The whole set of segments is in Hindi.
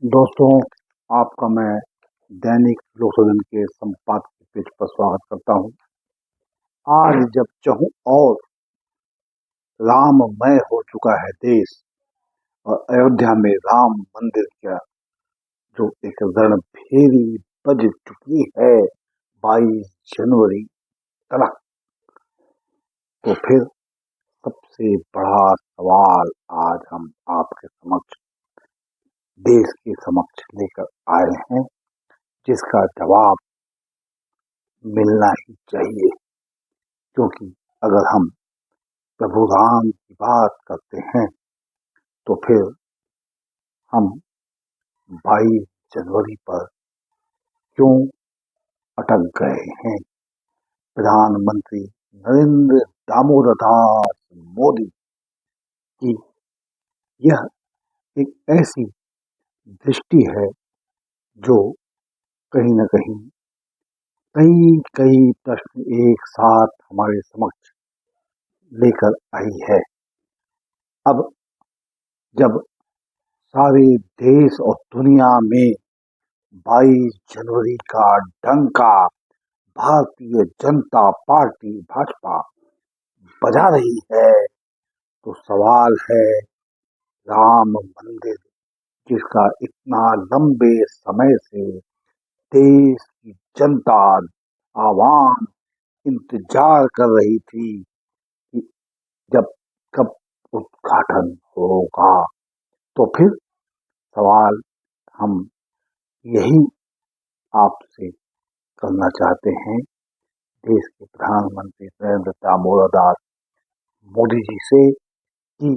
दोस्तों, आपका मैं दैनिक लोकसदन के संपादकीय पेज पर स्वागत करता हूं। आज जब चहु और राममय हो चुका है देश और अयोध्या में राम मंदिर का जो एक रणभेरी बज चुकी है 22 जनवरी तक, तो फिर सबसे बड़ा सवाल आज हम आपके समक्ष, देश के समक्ष लेकर आए हैं, जिसका जवाब मिलना ही चाहिए। क्योंकि अगर हम प्रभु राम की बात करते हैं तो फिर हम 22 जनवरी पर क्यों अटक गए हैं। प्रधानमंत्री नरेंद्र दामोदर दास मोदी की यह एक ऐसी दृष्टि है जो कहीं न कहीं कई कई प्रश्न एक साथ हमारे समक्ष लेकर आई है। अब जब सारे देश और दुनिया में 22 जनवरी का डंका भारतीय जनता पार्टी भाजपा बजा रही है, तो सवाल है राम मंदिर, जिसका इतना लंबे समय से देश की जनता आवाम इंतजार कर रही थी कि जब कब उद्घाटन होगा। तो फिर सवाल हम यही आपसे करना चाहते हैं, देश के प्रधानमंत्री नरेंद्र दामोदर दास मोदी जी से, कि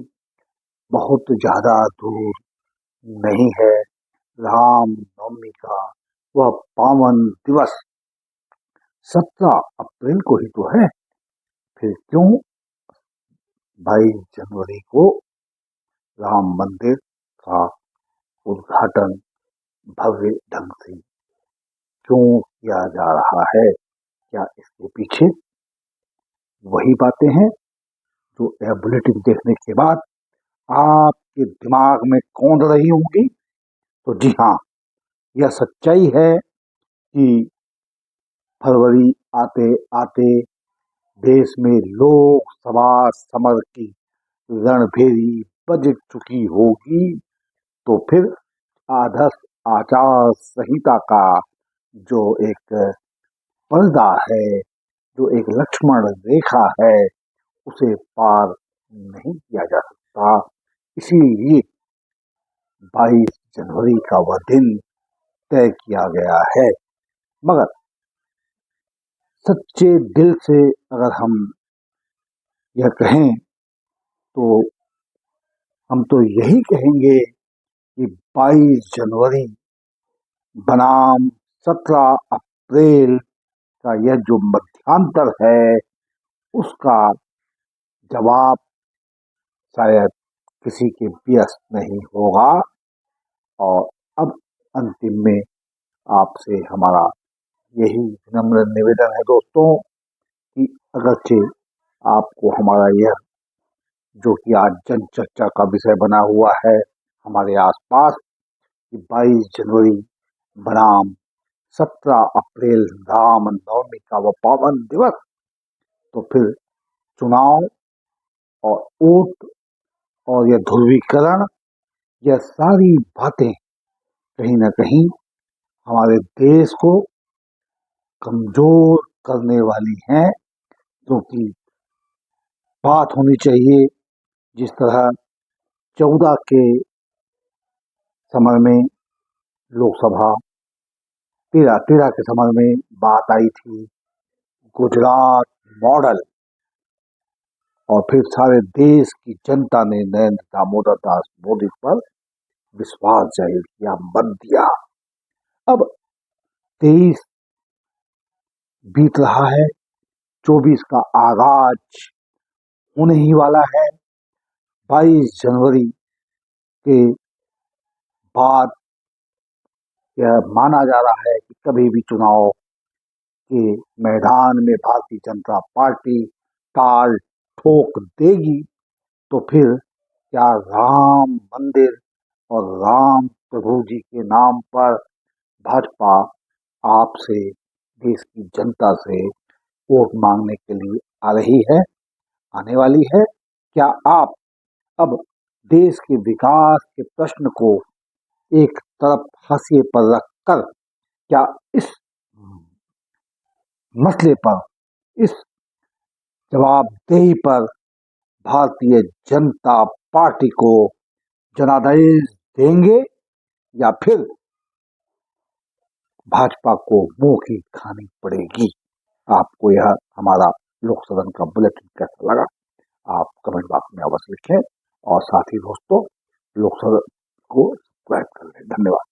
बहुत ज्यादा दूर नहीं है राम नवमी का वह पावन दिवस। 17 अप्रैल को ही तो है, फिर क्यों 22 जनवरी को राम मंदिर का उद्घाटन भव्य ढंग से क्यों किया जा रहा है? क्या इसके पीछे वही बातें हैं जो यह बुलेटिन देखने के बाद आपके दिमाग में कौंध रही होंगी? तो जी हाँ, यह सच्चाई है कि फरवरी आते आते देश में लोकसभा समर की रणभेरी बज चुकी होगी। तो फिर आदर्श आचार संहिता का जो एक पर्दा है, जो एक लक्ष्मण रेखा है, उसे पार नहीं किया जा सकता। इसीलिए 22 जनवरी का वह दिन तय किया गया है। मगर सच्चे दिल से अगर हम यह कहें तो हम तो यही कहेंगे कि 22 जनवरी बनाम 17 अप्रैल का यह जो मध्यांतर है, उसका जवाब शायद किसी के व्यस्त नहीं होगा। और अब अंतिम में आपसे हमारा यही विनम्र निवेदन है दोस्तों, कि अगरचे आपको हमारा यह जो कि आज जन चर्चा का विषय बना हुआ है हमारे आसपास, कि 22 जनवरी बनाम 17 अप्रैल राम नवमी का वह पावन दिवस, तो फिर चुनाव और वोट और यह ध्रुवीकरण, यह सारी बातें कहीं न कहीं हमारे देश को कमजोर करने वाली हैं। क्योंकि बात होनी चाहिए जिस तरह 14 के समय में लोकसभा, 13 के समय में बात आई थी गुजरात मॉडल, और फिर सारे देश की जनता ने नरेंद्र दामोदर दास मोदी पर विश्वास जाहिर किया, मत दिया। अब 23 बीत रहा है, 24 का आगाज होने ही वाला है। 22 जनवरी के बाद यह माना जा रहा है कि कभी भी चुनाव के मैदान में भारतीय जनता पार्टी ताल ठोक देगी। तो फिर क्या राम मंदिर और राम प्रभु जी के नाम पर भाजपा आपसे, देश की जनता से वोट मांगने के लिए आ रही है, आने वाली है। क्या आप अब देश के विकास के प्रश्न को एक तरफ हाशिए पर रखकर क्या इस मसले पर, इस जवाबदेही पर भारतीय जनता पार्टी को जनादेश देंगे, या फिर भाजपा को मुंह की खानी पड़ेगी? आपको यह हमारा लोक सदन का बुलेटिन कैसा लगा, आप कमेंट बॉक्स में अवश्य लिखें, और साथ ही दोस्तों लोक सदन को सब्सक्राइब कर लें। धन्यवाद।